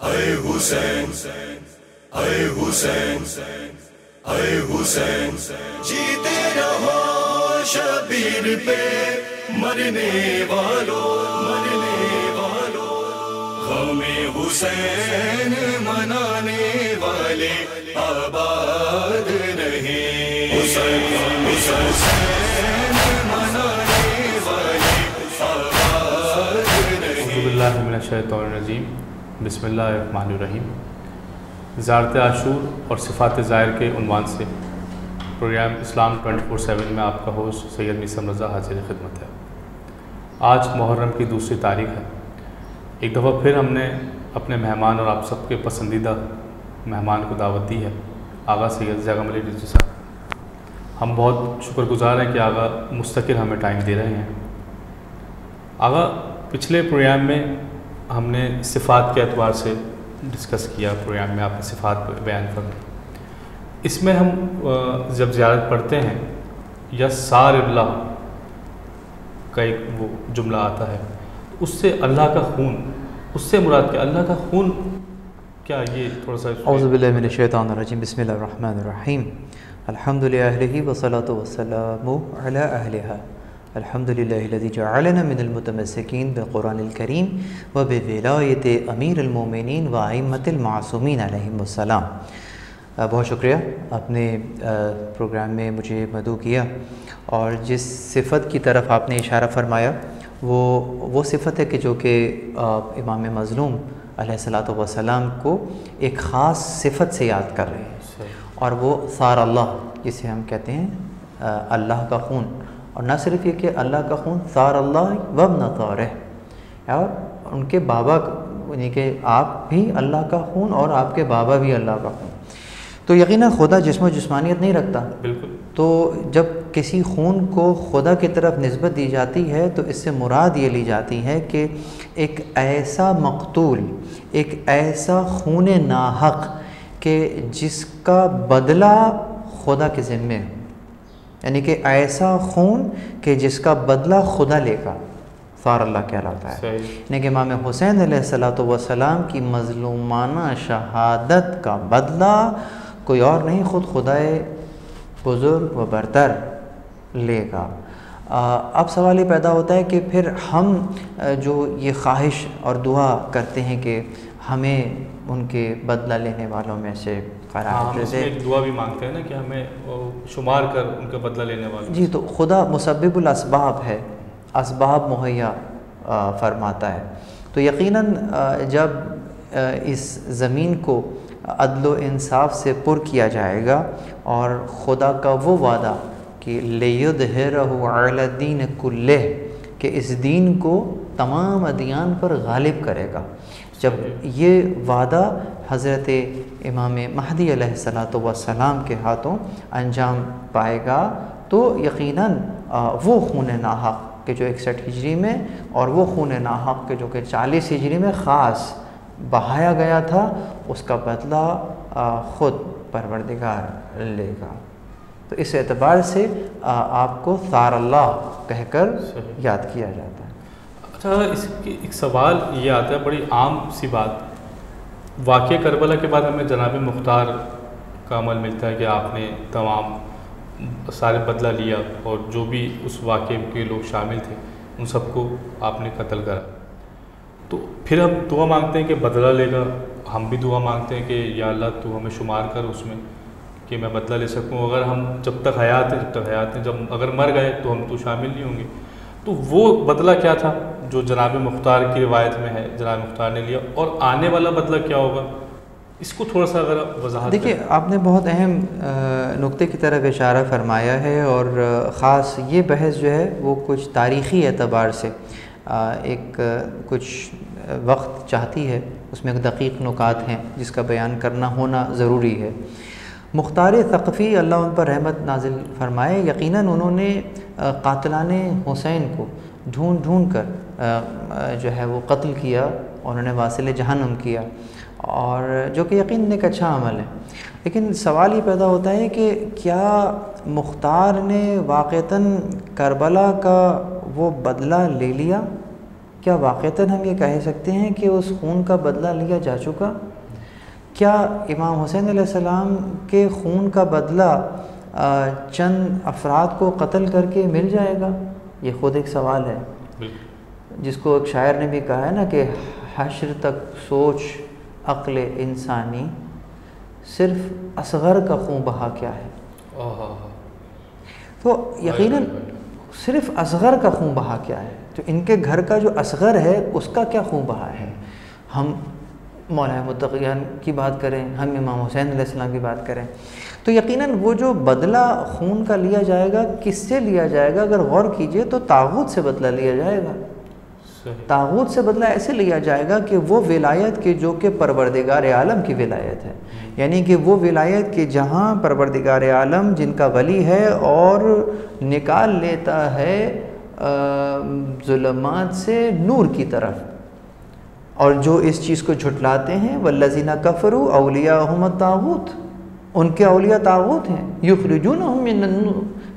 अय हुसैन, अय हुसैन, अय हुसैन, जीते रहो शबीर पे मरने वालों, मरने वालों। हमें हुसैन मनाने वाले आबाद रहे, हुसैन हुसैन मनाने वाले आबाद रहे। औज़ुबिल्लाहि मिनश्शैतानिर्रजीम, बिस्मिल्लाहिर्रहमानिर्रहीम। ज़ियारत आशूर और सिफ़ात ज़ाहिर के उन्वान से प्रोग्राम इस्लाम 24/7 में आपका होस्ट सैयद मीसम रज़ा हाज़िर खिदमत है। आज मुहर्रम की दूसरी तारीख़ है। एक दफ़ा फिर हमने अपने मेहमान और आप सबके पसंदीदा मेहमान को दावत दी है, आगा सैयद ज़ैगम अली रिज़वी साहब। हम बहुत शुक्रगुज़ार हैं कि आगा मुस्तकिल हमें टाइम दे रहे हैं। आगा पिछले प्रोग्राम में हमने सिफ़ात के एतबार से डिस्कस किया, प्रोग्राम में आपने सिफ़ात बयान फरमाई। इसमें हम जब ज़ियारत पढ़ते हैं या सारिल्लाह का एक वो जुमला आता है, उससे अल्लाह का खून, उससे मुराद क्या? अल्लाह का खून क्या? ये थोड़ा सा औज़ुबिल्लाहि मिनश्शैतानिर्रजीम, बिस्मिल्लाहिर्रहमानिर्रहीम। अल्हम्दुलिल्लाहि वस्सलातु वस्सलामु अला अहलिहा, अल्हम्दुलिल्लाहिल्लज़ी जअलना मिनल मुतमस्सिकीन बिक़ुरानिल करीम व बिविलायति अमीरुल मोमिनीन व अइम्मतिल मासूमीन अलैहिमुस्सलाम। बहुत शुक्रिया, आपने प्रोग्राम में मुझे मदऊ किया और जिस सिफ़त की तरफ आपने इशारा फरमाया वो सिफ़त है कि जो कि इमाम मज़लूम अलैहिस्सलातु वस्सलाम को एक ख़ास सिफ़त से याद कर रहे हैं, और वो सारल्लाह, जिसे हम कहते हैं अल्लाह का खून। और न सिर्फ ये कि अल्लाह का खून, सारल्लाह वब्न तारिह, और उनके बाबा, यानी कि आप भी अल्लाह का खून और आपके बाबा भी अल्लाह का खून। तो यकीनन खुदा जिस्म जिस्मानियत नहीं रखता। बिल्कुल। तो जब किसी खून को खुदा की तरफ निस्बत दी जाती है तो इससे मुराद ये ली जाती है कि एक ऐसा मक़तूल, एक ऐसा खून नाहक कि जिसका बदला खुदा के ज़िम्मे, यानी कि ऐसा खून कि जिसका बदला खुदा लेगा, सारल्लाह कहलाता है। यानी कि इमाम हुसैन अलैहिस्सलातु वस्सलाम की मज़लूमाना शहादत का बदला कोई और नहीं, ख़ुद खुदाए बुज़ुर्ग व बरतर लेगा। अब सवाल ये पैदा होता है कि फिर हम जो ये ख्वाहिश और दुआ करते हैं कि हमें उनके बदला लेने वालों में से करार दे। एक दुआ भी मांगते हैं ना कि हमें शुमार कर उनका बदला लेने वाले। जी, तो खुदा मुसब्बिबुल असबाब है, असबाब मुहैया फरमाता है। तो यकीनन जब इस ज़मीन को अदल इंसाफ से पुर किया जाएगा और खुदा का वो वादा कि लियुज़हिरहु अला दीन कुल्लिह, कि इस दीन को तमाम अदियान पर गालिब करेगा, जब ये वादा हज़रत इमाम महदी अलैहिस्सलातु वस्सलाम के हाथों अंजाम पाएगा, तो यकीनन वो खून नाहक के जो 61 हिजरी में और वो खून नाहक के जो कि 40 हिजरी में ख़ास बहाया गया था, उसका बदला ख़ुद परवरदिगार लेगा। तो इस एतबार से आपको सारल्लाह कहकर याद किया जाता है। अच्छा, इसकी एक सवाल ये आता है, बड़ी आम सी बात, वाक़या करबला के बाद हमें जनाब मुख्तार का अमल मिलता है कि आपने तमाम सारे बदला लिया और जो भी उस वाक़े के लोग शामिल थे उन सबको आपने कत्ल करा। तो फिर हम दुआ मांगते हैं कि बदला लेगा, हम भी दुआ मांगते हैं कि या अल्लाह तू हमें शुमार कर उसमें कि मैं बदला ले सकूं। अगर हम जब तक हयात हैं, जब तक हयात हैं, जब अगर मर गए तो हम तो शामिल नहीं होंगे। तो वो बदला क्या था जो जनाब मुख्तार की रिवायत में है, जनाब मुख्तार ने लिया, और आने वाला बदला क्या होगा, इसको थोड़ा सा अगर आप वजाहत। देखिए, आपने बहुत अहम नुक्ते की तरफ इशारा फरमाया है, और ख़ास ये बहस जो है वो कुछ तारीख़ी एतबार से एक कुछ वक्त चाहती है, उसमें एक दक़ीक़ नुकात हैं जिसका बयान करना होना ज़रूरी है। मुख्तार सक़फ़ी अल्लाह उन पर रहमत नाजिल फरमाए, यकीनन उन्होंने कातिलाने हुसैन को ढूंढ ढूंढ कर जो है वो कत्ल किया, उन्होंने वासिल जहन्नम किया, और जो कि यकीन एक अच्छा अमल है। लेकिन सवाल ये पैदा होता है कि क्या मुख्तार ने वाक़तन करबला का वो बदला ले लिया क्या वाक़तन हम ये कह सकते हैं कि उस खून का बदला लिया जा चुका? क्या इमाम हुसैन अलैहिस्सलाम के खून का बदला चंद अफराद को कत्ल करके मिल जाएगा? ये ख़ुद एक सवाल है, जिसको एक शायर ने भी कहा है ना कि हश्र तक सोच अक्ल इंसानी, सिर्फ असग़र का खून बहा क्या है। तो यकीनन सिर्फ असग़र का खून बहा क्या है, तो इनके घर का जो असग़र है उसका क्या खून बहा है। हम मौला मुत्तक़ियान की बात करें, हम इमाम हुसैन अलैहिस्सलाम की बात करें, तो यकीनन वो जो बदला खून का लिया जाएगा, किससे लिया जाएगा? अगर गौर कीजिए तो तागूत से बदला लिया जाएगा। तागूत से बदला ऐसे लिया जाएगा कि वो विलायत के जो कि परवरदिगार आलम की विलायत है, यानी कि वो विलायत के जहाँ परवरदिगार आलम जिनका वली है और निकाल लेता है ज़ुल्मात से नूर की तरफ, और जो इस चीज़ को झुटलाते हैं वल्लज़ीना कफ़रू औलियाहुम तागूत, उनके औलिया तागूत हैं, युख़रिजूनहुम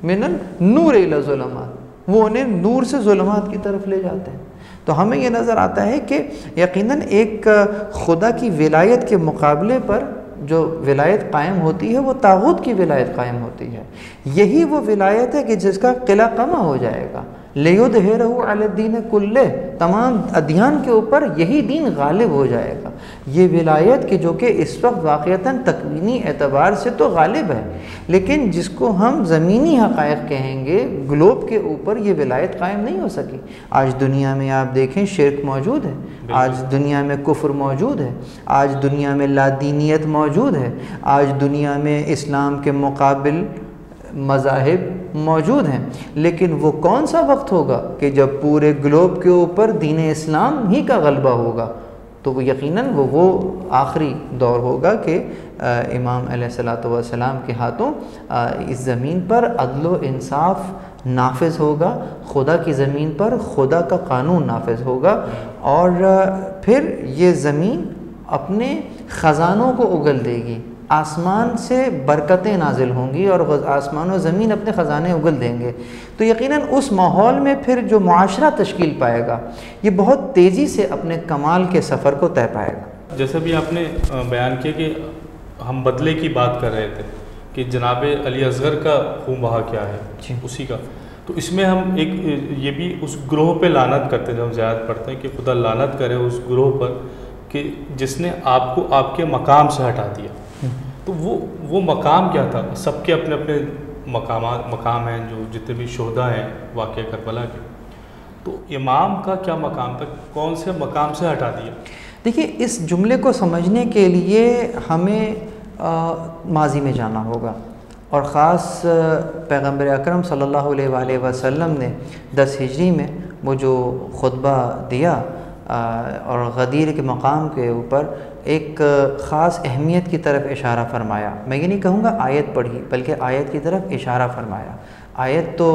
मिनन नूर इला ज़ुल्मात, वो उन्हें नूर से ज़ुल्मात की तरफ ले जाते हैं। तो हमें ये नज़र आता है कि यकीनन एक खुदा की विलायत के मुकाबले पर जो विलायत कायम होती है वो तागूत की विलायत कायम होती है। यही वो विलायत है कि जिसका किला कमा हो जाएगा। लियुज़हिरहु अलद्दीन कुल्लिह, तमाम अदियान के ऊपर यही दीन गालिब हो जाएगा। ये विलायत कि जो कि इस वक्त वाक़ियतन तकवीनी एतबार से तो गालिब है, लेकिन जिसको हम ज़मीनी हक़ाइक़ कहेंगे, ग्लोब के ऊपर ये विलायत कायम नहीं हो सकी। आज दुनिया में आप देखें शिर्क मौजूद है, आज दुनिया में कुफ्र मौजूद है, आज दुनिया में लादीनियत मौजूद है, आज दुनिया में इस्लाम के मुकाबिल मज़ाहिब मौजूद हैं। लेकिन वो कौन सा वक्त होगा कि जब पूरे ग्लोब के ऊपर दीन इस्लाम ही का गलबा होगा? तो वो यकीनन वो आखिरी दौर होगा कि इमाम अलैहिस्सलातु वस्सलाम के हाथों इस ज़मीन पर अदल व इंसाफ नाफिज होगा, खुदा की ज़मीन पर खुदा का कानून नाफिज होगा, और फिर ये ज़मीन अपने ख़ज़ानों को उगल देगी, आसमान से बरकतें नाजिल होंगी और आसमान और ज़मीन अपने ख़ज़ाने उगल देंगे। तो यकीनन उस माहौल में फिर जो मुआशरा तश्कील पाएगा ये बहुत तेज़ी से अपने कमाल के सफ़र को तय पाएगा। जैसे भी आपने बयान किया कि हम बदले की बात कर रहे थे कि जनाब अली असगर का खून बहा क्या है उसी का, तो इसमें हम एक ये भी उस ग्रोह पे लानत करते हैं, जब हम ज़ियारत पढ़ते हैं कि खुदा लानत करे उस ग्रोह पर कि जिसने आपको आपके मकाम से हटा दिया। तो वो मकाम क्या था? सबके अपने अपने मकाम हैं, जो जितने भी शोहदा हैं वाक़या करबला के, तो इमाम का क्या मकाम था? कौन से मकाम से हटा दिया? देखिए, इस जुमले को समझने के लिए हमें माजी में जाना होगा, और ख़ास पैगम्बर अकरम सल्लल्लाहु अलैहि वसल्लम ने 10 हिजरी में वो जो खुतबा दिया और गदीर के मकाम के ऊपर एक ख़ास अहमियत की तरफ इशारा फरमाया। मैं ये नहीं कहूँगा आयत पढ़ी, बल्कि आयत की तरफ इशारा फरमाया। आयत तो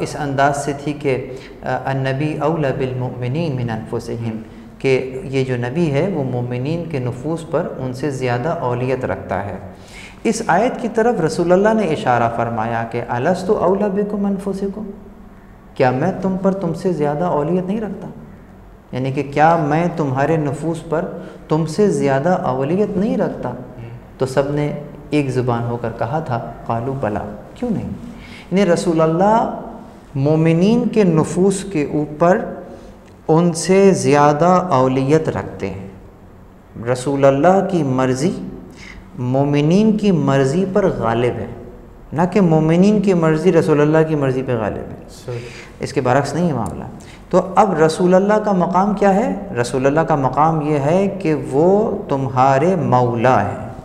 इस अंदाज से थी कि अन्नबी औला बिल मुमिनीन मिन अनफुसिहिम, कि ये जो नबी है वो मोमिनीन के नफूस पर उनसे ज़्यादा औलियत रखता है। इस आयत की तरफ रसूलुल्लाह ने इशारा फरमाया कि अलस्तु औला बिकुम अनफुसिकुम, क्या मैं तुम पर तुमसे ज़्यादा औलियत नहीं रखता? यानी कि क्या मैं तुम्हारे नफूस पर तुमसे ज़्यादा औलियत नहीं रखता? तो सब ने एक ज़ुबान होकर कहा था क़ालू बला, क्यों नहीं। यानी रसूलुल्लाह मोमिनीन के नफूस के ऊपर उनसे ज़्यादा औलियत रखते हैं। रसूलुल्लाह की मर्ज़ी मोमिनीन की मर्ज़ी पर गालिब है, ना कि मोमिनीन की मर्ज़ी रसूलुल्लाह की मर्ज़ी पर गालिब है। इसके बरक्स नहीं है मामला। तो अब रसूलुल्लाह का मकाम क्या है? रसूलुल्लाह का मकाम ये है कि वो तुम्हारे मौला हैं।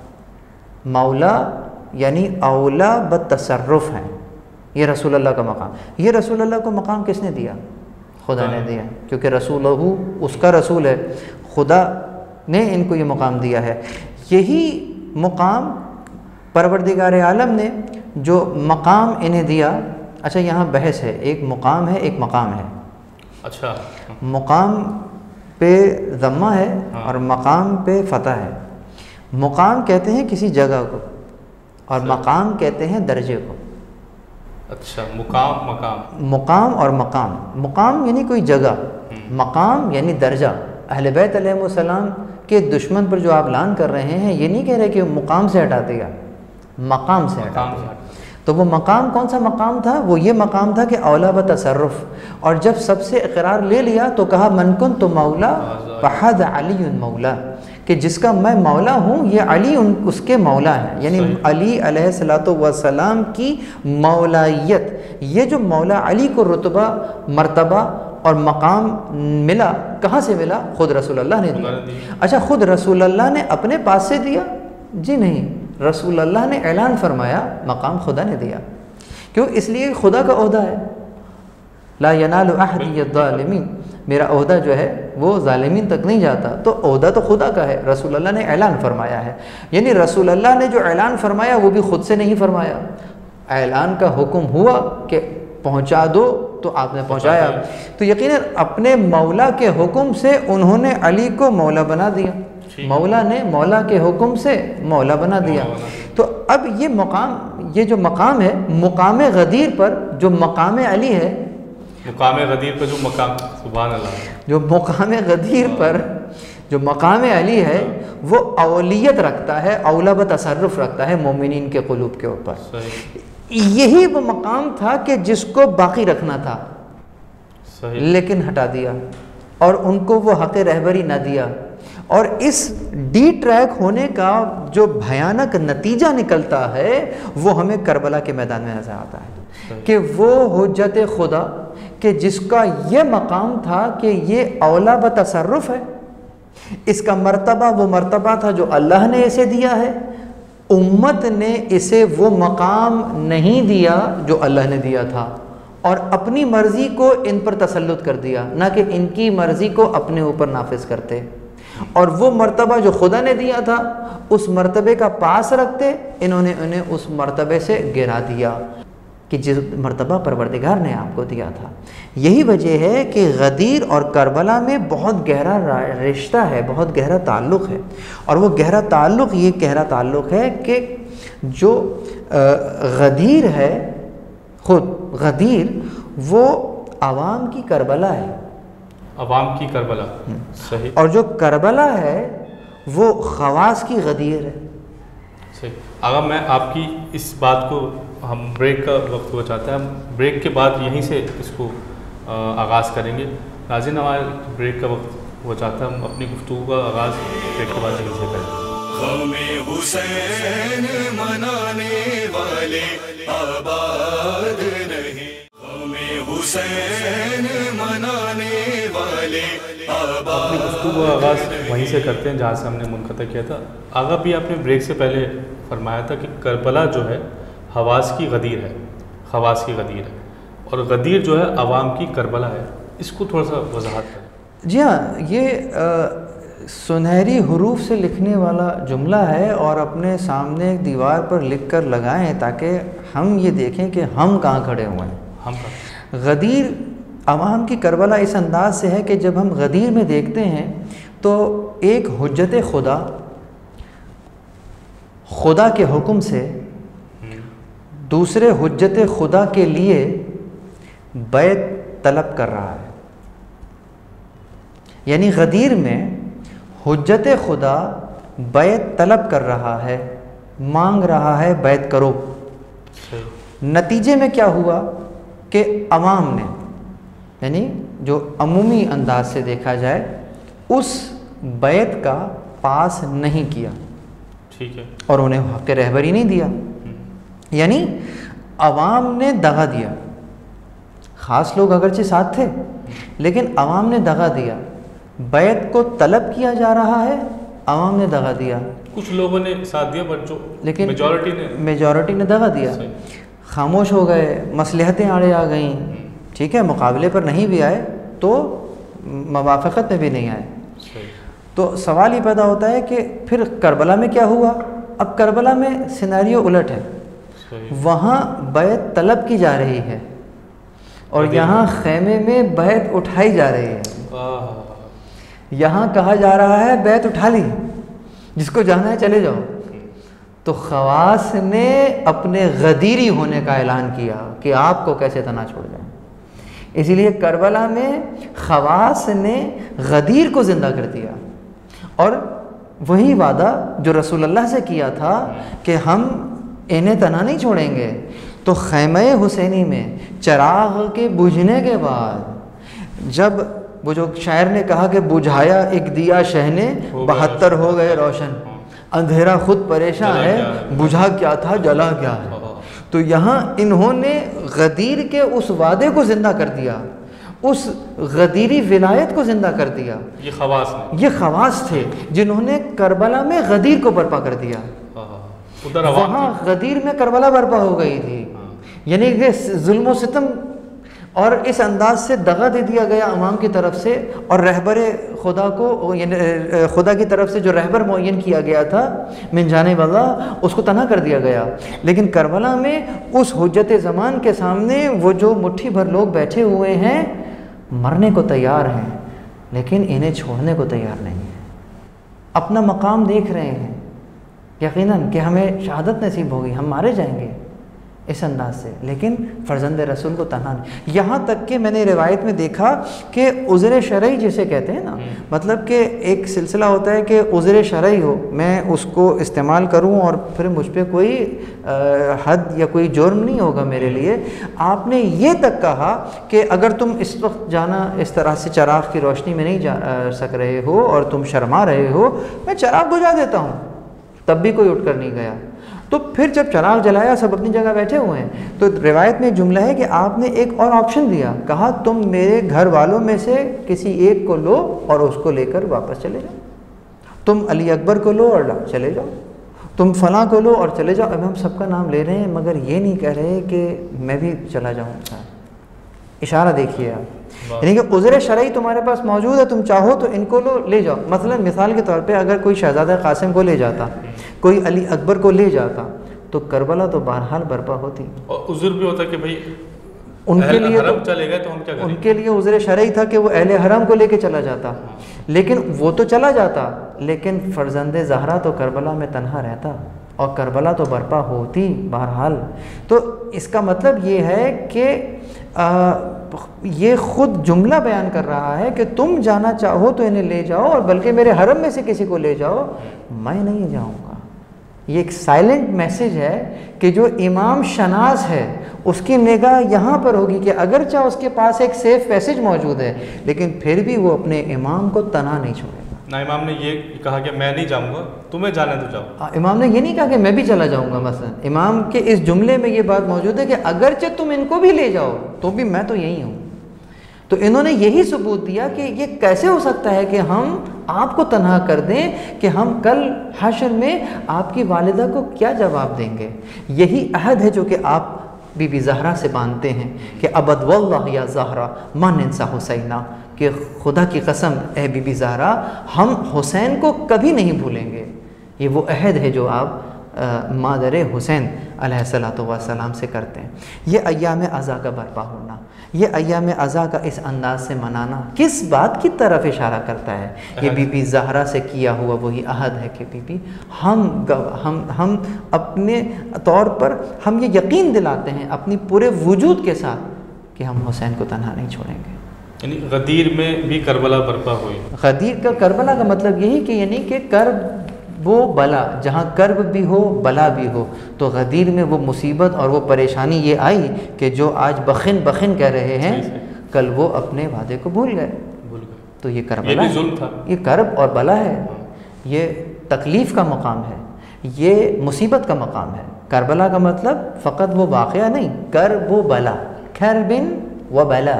मौला यानी औला बतसर्रुफ़ हैं, ये रसूलुल्लाह का मकाम। ये रसूलुल्लाह को मकाम किसने दिया? खुदा ने दिया, क्योंकि रसूलहू उसका रसूल है, खुदा ने इनको ये मकाम दिया है। यही मकाम परवरदिगार आलम ने जो मकाम इन्हें दिया। अच्छा, यहाँ बहस है, एक मुकाम है एक मकाम है। अच्छा, मुकाम पे ज़म्मा है और मकाम पे फ़तह है। मुकाम कहते हैं किसी जगह को और मकाम कहते हैं दर्जे को। अच्छा, मुकाम मकाम, मुकाम और मकाम। मुकाम यानी कोई जगह, मकाम यानी दर्जा। अहले बैत अलैहिमुस्सलाम के दुश्मन पर जो आप लान कर रहे हैं, ये नहीं कह रहे कि मुकाम से हटा देगा, मकाम से हटा देगा। तो वो मकाम कौन सा मकाम था? वो ये मकाम था कि औला व तसर्रुफ़। और जब सबसे इकरार ले लिया तो कहा मन कुन्तु मौला फहद अली मौला, कि जिसका मैं मौला हूँ ये अली उसके मौला है। यानी अली अलैहिस्सलातु वस्सलाम की मौलायत, ये जो मौला अली को रुतबा, मर्तबा और मकाम मिला, कहाँ से मिला? खुद रसूलुल्लाह ने दिया। अच्छा, खुद रसूलुल्लाह ने अपने पास से दिया? जी नहीं, रसूलुल्लाह ने ऐलान फरमाया, मकाम खुदा ने दिया। क्यों? इसलिए खुदा का ओहदा है, ला यनालु अहदी यद्दालिमीन, मेरा ओहदा जो है वो ज़ालिमीन तक नहीं जाता। तो ओहदा तो खुदा का है, रसूलुल्लाह ने ऐलान फरमाया है। यानी रसूलुल्लाह ने जो ऐलान फरमाया वो भी खुद से नहीं फरमाया, ऐलान का हुक्म हुआ कि पहुँचा दो, तो आपने पहुँचाया। तो यकीनन अपने मौला के हुक्म से उन्होंने अली को मौला बना दिया, मौला ने मौला के हुक्म से मौला बना दिया। तो अब ये मकाम, ये जो मकाम है, मुकाम गदीर पर जो मकाम अली है, मुकाम गदीर पर जो मकाम, सुभान अल्लाह, जो मुकाम गदीर पर जो मकाम अली है वो औलियत रखता है, औला व तसर्रुफ़ रखता है मोमिनीन के क़ुलूब के ऊपर। यही वो मकाम था कि जिसको बाकी रखना था, लेकिन हटा दिया और उनको वो हक़ रहबरी न दिया। और इस डी ट्रैक होने का जो भयानक नतीजा निकलता है वो हमें करबला के मैदान में नज़र आता है कि वो हुज्जत खुदा कि जिसका ये मकाम था कि ये औला व तसर्रुफ़ है, इसका मर्तबा वो मर्तबा था जो अल्लाह ने इसे दिया है। उम्मत ने इसे वो मकाम नहीं दिया जो अल्लाह ने दिया था और अपनी मर्ज़ी को इन पर तसल्लुत कर दिया, ना कि इनकी मर्ज़ी को अपने ऊपर नाफिज करते। और वो मर्तबा जो खुदा ने दिया था उस मर्तबे का पास रखते, इन्होंने उन्हें उस मर्तबे से गिरा दिया कि जिस मर्तबा परवरदिगार ने आपको दिया था। यही वजह है कि गदीर और करबला में बहुत गहरा रिश्ता है, बहुत गहरा ताल्लुक़ है। और वो गहरा ताल्लुक़, ये गहरा ताल्लुक़ है कि जो गदीर है, खुद गदीर वो आवाम की करबला है, अवाम की करबला, सही। और जो करबला है वो खवास की गदीर है, सही। अगर मैं आपकी इस बात को, हम ब्रेक का वक्त हो जाता है, हम ब्रेक के बाद यहीं से इसको आगाज़ करेंगे। नाज़रीन, हमारे ब्रेक का वक्त हो जाता है, हम अपनी गुफ्तगू का आगाज़ ब्रेक के बाद यहीं से करेंगे। ग़म हुसैन मनाने वाले आबाद नहीं, ग़म हुसैन मनाने वाले आबाद। अपनी गुफ्तगू का आगाज़ वहीं से करते हैं जहाँ से हमने मुनक़ता किया था। आगा भी आपने ब्रेक से पहले फरमाया था कि करबला जो है हवास की गदीर है, खवास की गदीर है, और गदीर जो है अवाम की करबला है। इसको थोड़ा सा वजाहत करें। जी हाँ, ये सुनहरी हरूफ से लिखने वाला जुमला है और अपने सामने एक दीवार पर लिख कर लगाएँ ताकि हम ये देखें कि हम कहाँ खड़े हुए हैं। हम गदीर अवाम की करबला इस अंदाज से है कि जब हम गदीर में देखते हैं तो एक हुज्जत खुदा, खुदा के हुक्म से दूसरे हुज्जत खुदा के लिए बैत तलब कर रहा है। यानी गदीर में हुज्जत खुदा बैत तलब कर रहा है, मांग रहा है बैत करो। नतीजे में क्या हुआ कि अवाम ने, यानी जो अमूमी अंदाज से देखा जाए, उस बैत का पास नहीं किया, ठीक है, और उन्हें हक़ रहबरी नहीं दिया। यानी अवाम ने दगा दिया। ख़ास लोग अगरचे साथ थे लेकिन अवाम ने दगा दिया। बैत को तलब किया जा रहा है, अवाम ने दगा दिया। कुछ लोगों ने साथ दिया पर जो लेकिन मेजॉरिटी ने दगा दिया, खामोश हो गए, मसलहतें आड़े आ गईं। ठीक है, मुकाबले पर नहीं भी आए तो मवाफ़क़त में भी नहीं आए। तो सवाल ये पैदा होता है कि फिर करबला में क्या हुआ। अब करबला में सिनेरियो उलट है, वहाँ बैत तलब की जा रही है और यहाँ खैमे में बैत उठाई जा रही है। यहाँ कहा जा रहा है बैत उठा ली, जिसको जाना है चले जाओ। तो खवास ने अपने गदीरी होने का ऐलान किया कि आपको कैसे तना छोड़ जाए। इसीलिए करबला में खवास ने गदीर को ज़िंदा कर दिया, और वही वादा जो रसूलुल्लाह से किया था कि हम इन्हें तना नहीं छोड़ेंगे। तो खैमे हुसैनी में चराग के बुझने के बाद, जब वो जो शायर ने कहा कि बुझाया एक दिया शहने 72 हो गए रोशन, अंधेरा खुद परेशान है, बुझा क्या था जला क्या है। तो यहाँ इन्होंने गदीर के उस वादे को ज़िंदा कर दिया, उस गदीरी विलायत को ज़िंदा कर दिया। ये खवास थे जिन्होंने करबला में गदीर को बर्पा कर दिया। वहाँ गदीर में करबला बर्पा हो गई थी, यानी कि जुल्म व सितम और इस अंदाज से दगा दे दिया गया अवाम की तरफ से, और रहबर खुदा को, यानी खुदा की तरफ से जो रहबर मुअय्यन किया गया था मिन जानिब अल्लाह, उसको तना कर दिया गया। लेकिन करबला में उस हुज्जत ज़मान के सामने वो जो मुट्ठी भर लोग बैठे हुए हैं, मरने को तैयार हैं लेकिन इन्हें छोड़ने को तैयार नहीं है। अपना मकाम देख रहे हैं यकीनन कि हमें शहादत नसीब होगी, हम मारे जाएंगे इस अंदाज से, लेकिन फ़र्जंद रसूल को तन्हा नहीं। यहाँ तक कि मैंने रिवायत में देखा कि उज़्र शरई जिसे कहते हैं ना, मतलब कि एक सिलसिला होता है कि उज़्र शरई हो, मैं उसको इस्तेमाल करूँ और फिर मुझ पर कोई हद या कोई जुर्म नहीं होगा मेरे लिए। आपने ये तक कहा कि अगर तुम इस वक्त जाना इस तरह से चराग की रोशनी में नहीं जा सक रहे हो और तुम शर्मा रहे हो, मैं चराग बुझा देता हूँ, तब भी कोई उठकर नहीं गया। तो फिर जब चराग जलाया, सब अपनी जगह बैठे हुए हैं, तो रिवायत में एक जुमला है कि आपने एक और ऑप्शन दिया, कहा तुम मेरे घर वालों में से किसी एक को लो और उसको लेकर वापस चले जाओ, तुम अली अकबर को लो और चले जाओ, तुम फलां को लो और चले जाओ। अब हम सबका नाम ले रहे हैं मगर ये नहीं कह रहे कि मैं भी चला जाऊँ। इशारा देखिए आप, यानी कि उज़्र शरई तुम्हारे पास मौजूद है, तुम चाहो तो इनको लो ले जाओ। मसलन मिसाल के तौर पे अगर कोई शहज़ादा कासिम को ले जाता, कोई अली अकबर को ले जाता, तो करबला तो बहरहाल बर्पा होती। और उज़्र भी होता कि भाई उनके लिए तो चले गए तो हम क्या करें? उनके लिए उज़्र शरई था कि वो अहले हरम को लेके चला जाता, लेकिन वो तो चला जाता, लेकिन फ़र्जंद ज़हरा तो करबला में तन्हा रहता और करबला तो बर्पा होती बहरहाल। तो इसका मतलब ये है कि ये ख़ुद जुमला बयान कर रहा है कि तुम जाना चाहो तो इन्हें ले जाओ, और बल्कि मेरे हरम में से किसी को ले जाओ, मैं नहीं जाऊँगा। ये एक साइलेंट मैसेज है कि जो इमाम शनास है उसकी निगाह यहाँ पर होगी कि अगरचे उसके पास एक सेफ पैसेज मौजूद है, लेकिन फिर भी वो अपने इमाम को तना नहीं छोड़ेगा। ना इमाम ने ये कहा कि मैं नहीं जाऊँगा, तुम्हें जाने तो जाओ। इमाम ने ये नहीं कहा कि मैं भी चला जाऊँगा। मसलन इमाम के इस जुमले में ये बात मौजूद है कि अगरचे तुम इनको भी ले जाओ तो भी मैं तो यही हूँ। तो इन्होंने यही सबूत दिया कि ये कैसे हो सकता है कि हम आपको तन्हा कर दें, कि हम कल हश्र में आपकी वालिदा को क्या जवाब देंगे। यही अहद है जो कि आप बीबी ज़हरा से बांधते हैं कि अबद वल्लाह या ज़हरा मा नंसा हुसैना, कि खुदा की कसम ए बीबी ज़हरा, हम हुसैन को कभी नहीं भूलेंगे। ये वो अहद है जो आप मादर हुसैन अलैहिस्सलातु वस्सलाम से करते हैं। ये अय्याम अज़ा का बर्पा होना, ये अय्याम अज़ा का इस अंदाज से मनाना किस बात की तरफ इशारा करता है? ये बीबी ज़हरा से किया हुआ वही अहद है कि बीबी हम अपने तौर पर हम ये यकीन दिलाते हैं अपनी पूरे वजूद के साथ कि हम हुसैन को तन्हा नहीं छोड़ेंगे। यानी गदीर में भी करबला बर्पा हुई। गदीर का करबला का मतलब यही कि यानी कि कर्ब वो बला, जहाँ कर्ब भी हो बला भी हो, तो गदीर में वो मुसीबत और वो परेशानी ये आई कि जो आज बखिन बखिन कह रहे हैं, कल वो अपने वादे को भूल गए। तो ये करबला, ये भी जुल्म था, ये कर्ब और बला है, ये तकलीफ़ का मकाम है, ये मुसीबत का मकाम है। करबला का मतलब फ़कत वो वाक़या नहीं, कर्ब व बला, खैरबिन व बला,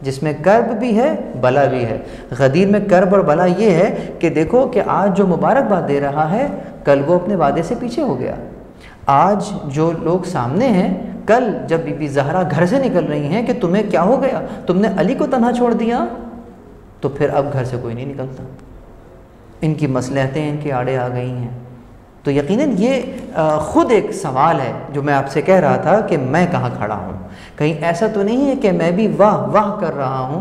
जिसमें कर्ब भी है बला भी है। गदीर में कर्ब और बला ये है कि देखो कि आज जो मुबारकबाद दे रहा है, कल वो अपने वादे से पीछे हो गया। आज जो लोग सामने हैं, कल जब बीबी ज़हरा घर से निकल रही हैं कि तुम्हें क्या हो गया, तुमने अली को तन्हा छोड़ दिया, तो फिर अब घर से कोई नहीं निकलता। इनकी मसलहतें इनके आड़े आ गई हैं। तो यकीनन ये ख़ुद एक सवाल है जो मैं आपसे कह रहा था कि मैं कहाँ खड़ा हूँ। कहीं ऐसा तो नहीं है कि मैं भी वाह वाह कर रहा हूँ,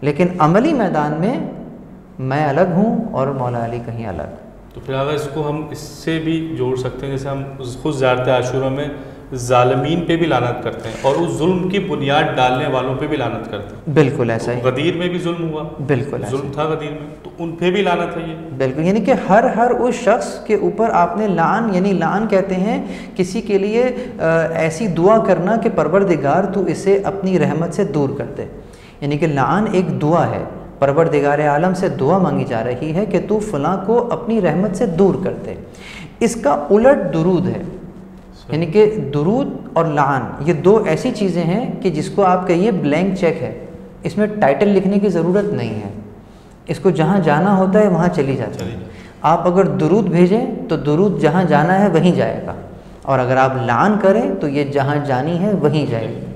लेकिन अमली मैदान में मैं अलग हूँ और मौला अली कहीं अलग। तो फिर अगर इसको हम इससे भी जोड़ सकते हैं, जैसे हम खुद ज़ियारत आशूरा में ज़ालिमीन पे भी लानत करते हैं और उस जुल्म की बुनियाद डालने वालों पे भी लानत करते हैं। बिल्कुल ऐसा ही, गदीर में भी जुल्म हुआ, बिल्कुल जुल्म था गदीर में, तो उन पे भी लानत है ये। बिल्कुल, यानी कि हर उस शख्स के ऊपर आपने लान, यानी लान कहते हैं किसी के लिए ऐसी दुआ करना कि परवरदिगार तू इसे अपनी रहमत से दूर कर दे, यानी कि लान एक दुआ है, परवरदिगार आलम से दुआ मांगी जा रही है कि तू फ़लाँ को अपनी रहमत से दूर कर दे। इसका उलट दुरूद है, यानी कि दुरूद और लान ये दो ऐसी चीज़ें हैं कि जिसको आप कहिए ब्लैंक चेक है, इसमें टाइटल लिखने की ज़रूरत नहीं है, इसको जहाँ जाना होता है वहाँ चली जाती है। आप अगर दुरूद भेजें तो दुरूद जहाँ जाना है वहीं जाएगा, और अगर आप लान करें तो ये जहाँ जानी है वहीं जाएगी।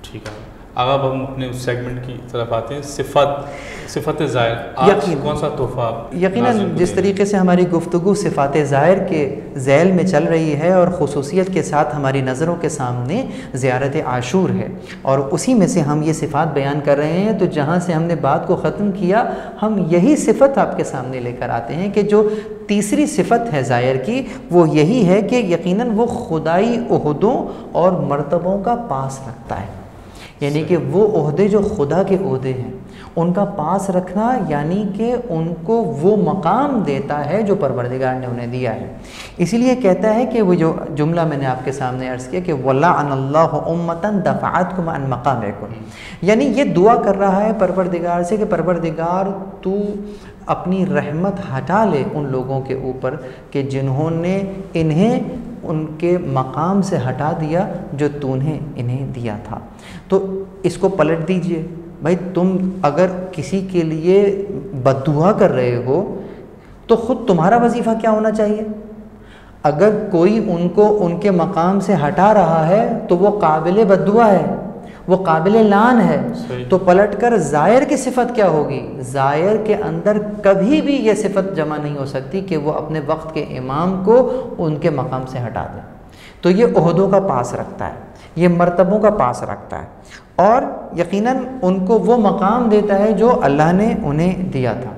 ठीक है, अब हम अपने उस सेगमेंट की तरफ आते हैं, सिफ़त ज़ाहिर। आज कौन सा तोहफ़ा? यकीनन जिस तरीके से हमारी गुफ्तगू सिफ़ात ज़ाहिर के ज़ैल में चल रही है और ख़ुसूसियत के साथ हमारी नज़रों के सामने ज़ियारत आशूर है और उसी में से हम ये सिफ़ात बयान कर रहे हैं, तो जहाँ से हमने बात को ख़त्म किया हम यही सिफ़त आपके सामने लेकर आते हैं कि जो तीसरी सिफ़त है ज़ाहिर की वो यही है कि यकीनन वो खुदाई ओहदों और मर्तबों का पास रखता है, यानी कि वो ओहदे जो खुदा के ओहदे हैं उनका पास रखना, यानी कि उनको वो मकाम देता है जो परवरदिगार ने उन्हें दिया है। इसीलिए कहता है कि वो जो जुमला मैंने आपके सामने अर्ज़ किया कि वल्लाअनल्लाहु उम्मतन दफ़अतकुम अन मकामिकुम, यानी ये दुआ कर रहा है परवरदिगार से कि परवरदिगार तू अपनी रहमत हटा ले उन लोगों के ऊपर कि जिन्होंने इन्हें उनके मकाम से हटा दिया जो तूने इन्हें दिया था। तो इसको पलट दीजिए भाई, तुम अगर किसी के लिए बद्दुआ कर रहे हो तो ख़ुद तुम्हारा वजीफ़ा क्या होना चाहिए? अगर कोई उनको उनके मकाम से हटा रहा है तो वो काबिल बद्दुआ है, वो काबिल लान है। तो पलटकर ज़ाहिर की सिफ़त क्या होगी? ज़ाहिर के अंदर कभी भी ये सिफ़त जमा नहीं हो सकती कि वो अपने वक्त के इमाम को उनके मकाम से हटा दे। तो ये ओहदों का पास रखता है, ये मर्तबों का पास रखता है और यकीनन उनको वो मकाम देता है जो अल्लाह ने उन्हें दिया था।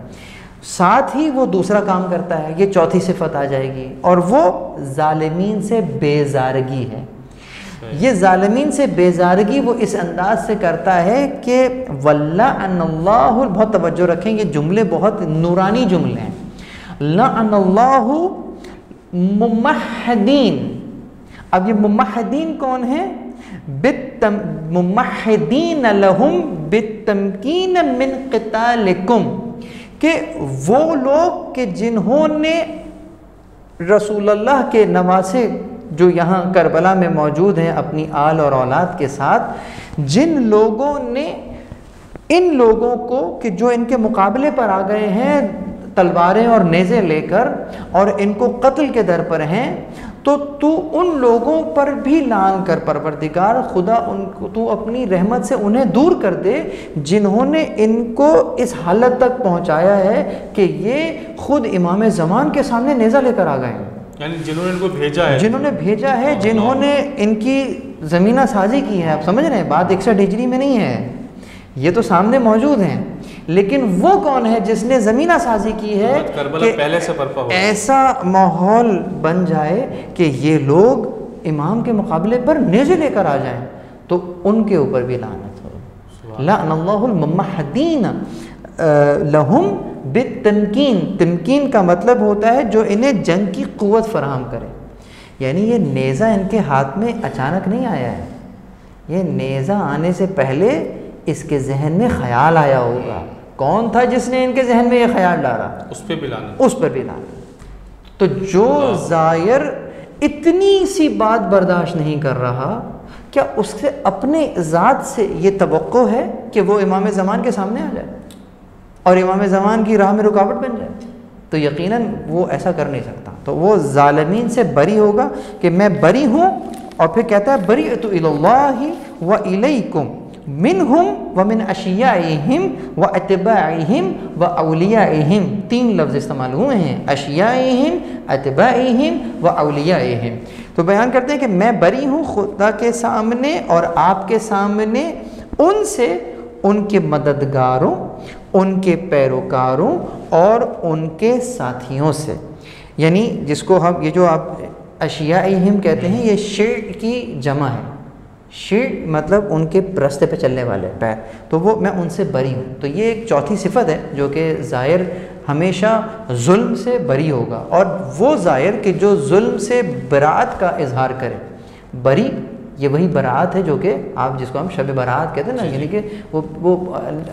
साथ ही वो दूसरा काम करता है, ये चौथी सिफ़त आ जाएगी, और वो ज़ालिमीन से बेज़ारगी है। ये ज़ालिमीन से बेज़ारगी वो इस अंदाज से करता है कि वल्लाअनल्लाहु, बहुत तवज्जो रखेंगे, जुमले बहुत नूरानी जुमले हैं। लअनल्लाहु मुमहदीन, अब ये मुमहदीन कौन है? मुमहदीन लहुम बितमकीन मिन क़ितालिकुम, कि वो लोग कि जिन्होंने रसूलुल्लाह के नवासे जो यहाँ करबला में मौजूद हैं अपनी आल और औलाद के साथ, जिन लोगों ने इन लोगों को कि जो इनके मुकाबले पर आ गए हैं तलवारें और नेज़े लेकर और इनको कत्ल के दर पर हैं, तो तू उन लोगों पर भी लान कर परवरदिगार खुदा, उनको तू अपनी रहमत से उन्हें दूर कर दे जिन्होंने इनको इस हालत तक पहुंचाया है कि ये खुद इमाम ज़मान के सामने नेज़ा लेकर आ गए हैं, यानी जिन्होंने इनको भेजा है, जिन्होंने इनकी ज़मीना साजी की है। आप समझ रहे हैं, बात 61 हिजरी में नहीं है, ये तो सामने मौजूद हैं, लेकिन वो कौन है जिसने ज़मीना साजी की है कि पहले से बर्पा हो, ऐसा माहौल बन जाए कि ये लोग इमाम के मुकाबले पर नेज़े लेकर आ जाएं, तो उनके ऊपर भी लानत हो। लअनल्लाहुल मुमहदीन लहुम बितमकीन, तमकीन का मतलब होता है जो इन्हें जंग की क़ुव्वत फराहम करे, यानी ये नेज़ा इनके हाथ में अचानक नहीं आया है, ये नेज़ा आने से पहले इसके जहन में ख्याल आया होगा। कौन था जिसने इनके जहन में ये ख्याल डाला? उस पर भी लानत। तो जो ज़ाहिर इतनी सी बात बर्दाश्त नहीं कर रहा, क्या उससे अपने ज़ात से ये तवक्को है कि वो इमाम ज़मान के सामने आ जाए और इमाम ज़मान की राह में रुकावट बन जाए? तो यकीनन वो ऐसा कर नहीं सकता। तो वो ज़ालिमीन से बरी होगा कि मैं बरी हूँ, और फिर कहता है बरीअतु इलल्लाहि व इलैकुम मिनहुम व मिन अशियाइहिम व अतबाइहिम व औलियाइहिम। 3 लफ्ज़ इस्तेमाल हुए हैं, अशियाइहिम, अतबाइहिम व औलियाइहिम। तो बयान करते हैं कि मैं बरी हूँ खुदा के सामने और आपके सामने उनसे, उनके मददगारों, उनके पैरोकारों और उनके साथियों से। यानी जिसको हम, ये जो आप अशियाइहिम कहते हैं, ये शिर की जमा है। शिर मतलब उनके रास्ते पे चलने वाले पैर, तो वो मैं उनसे बरी हूँ। तो ये एक चौथी सिफत है जो कि ज़ाहिर हमेशा जुल्म से बरी होगा, और वो ज़ाहिर कि जो जुल्म से बरात का इजहार करे। बरी ये वही बरात है जो कि आप जिसको हम शब बरात कहते हैं ना, यानी कि वो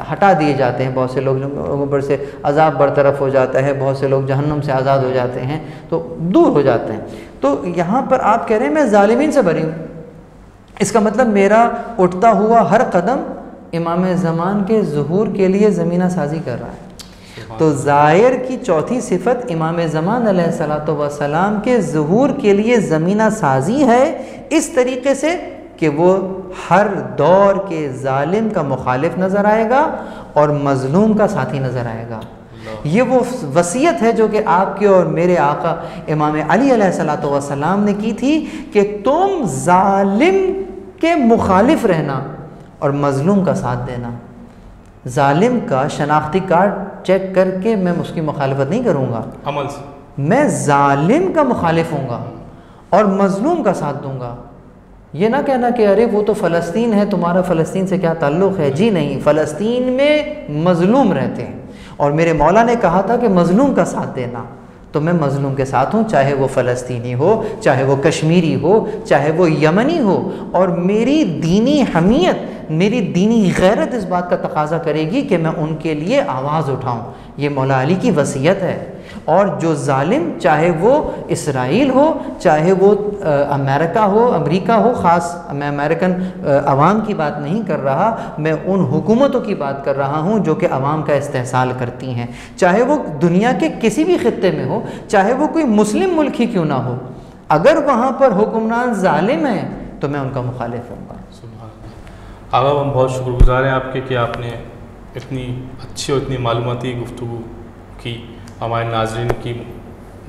हटा दिए जाते हैं। बहुत से लोगों पर से अज़ाब बरतरफ हो जाता है, बहुत से लोग जहन्नम से आज़ाद हो जाते हैं, तो दूर हो जाते हैं। तो यहाँ पर आप कह रहे हैं मैं ज़ालिमीन से बरी हूँ, इसका मतलब मेरा उठता हुआ हर कदम इमाम ज़मान के ज़ुहूर के लिए ज़मीना साजी कर रहा है। तो ज़ाहिर की चौथी सिफत इमाम ज़मान अलैहिस्सलातु वस्सलाम के ज़ुहूर के लिए ज़मीना साजी है, इस तरीके से कि वो हर दौर के ज़ालिम का मुखालिफ नज़र आएगा और मज़लूम का साथी नज़र आएगा। ये वो वसीयत है जो कि आपके और मेरे आका इमाम अली अलैहिस्सलातु वस्सलाम ने की थी कि तुम ज़ालिम के मुखालिफ रहना और मज़लूम का साथ देना। ज़ालिम का शनाख्ती कार्ड चेक करके मैं उसकी मुखालिफत नहीं करूँगा, अमल से मैं ज़ालिम का मुखालिफ हूँगा और मज़लूम का साथ दूँगा। ये ना कहना कि अरे वो तो फ़लस्तीन है, तुम्हारा फ़लस्तीन से क्या ताल्लुक़ है। जी नहीं, फ़लस्तीन में मज़लूम रहते हैं और मेरे मौला ने कहा था कि मज़लूम का साथ देना, तो मैं मज़लूम के साथ हूँ, चाहे वो फ़लस्तीनी हो, चाहे वो कश्मीरी हो, चाहे वो यमनी हो। और मेरी दीनी हमीयत, मेरी दीनी गैरत इस बात का तकाज़ा करेगी कि मैं उनके लिए आवाज़ उठाऊँ। ये मौला अली की वसीयत है। और जो ज़ालिम, चाहे वो इसराइल हो, चाहे वो अमेरिका हो, अमेरिका हो, ख़ास मैं अमेरिकन अवाम की बात नहीं कर रहा, मैं उन हुकूमतों की बात कर रहा हूँ जो कि अवाम का इस्तेहसाल करती हैं, चाहे वो दुनिया के किसी भी खित्ते में हो, चाहे वो कोई मुस्लिम मुल्क ही क्यों ना हो, अगर वहाँ पर हुक्मरान ज़ालिम हैं तो मैं उनका मुखालिफ हूँगा। आगा हम बहुत शुक्रगुज़ार हैं आपके कि आपने इतनी अच्छी और इतनी मालूमाती गुफ्तगू की, हमारे नाज़रीन की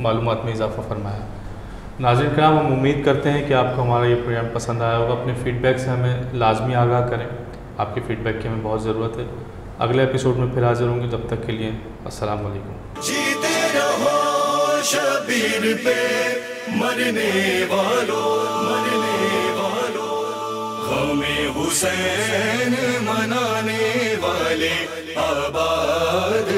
मालूमात में इजाफ़ा फरमाया। नाज़रीन कराम, हम उम्मीद करते हैं कि आपको हमारा ये प्रोग्राम पसंद आया होगा। अपने फ़ीडबैक से हमें लाजमी आगाह करें, आपके फ़ीडबैक की हमें बहुत ज़रूरत है। अगले एपिसोड में फिर हाजिर होंगे, तब तक के लिए अस्सलाम वालेकुम। जीते रहो शबीर पे मरने वालों, गमे हुसैन मनाने वाले आबाद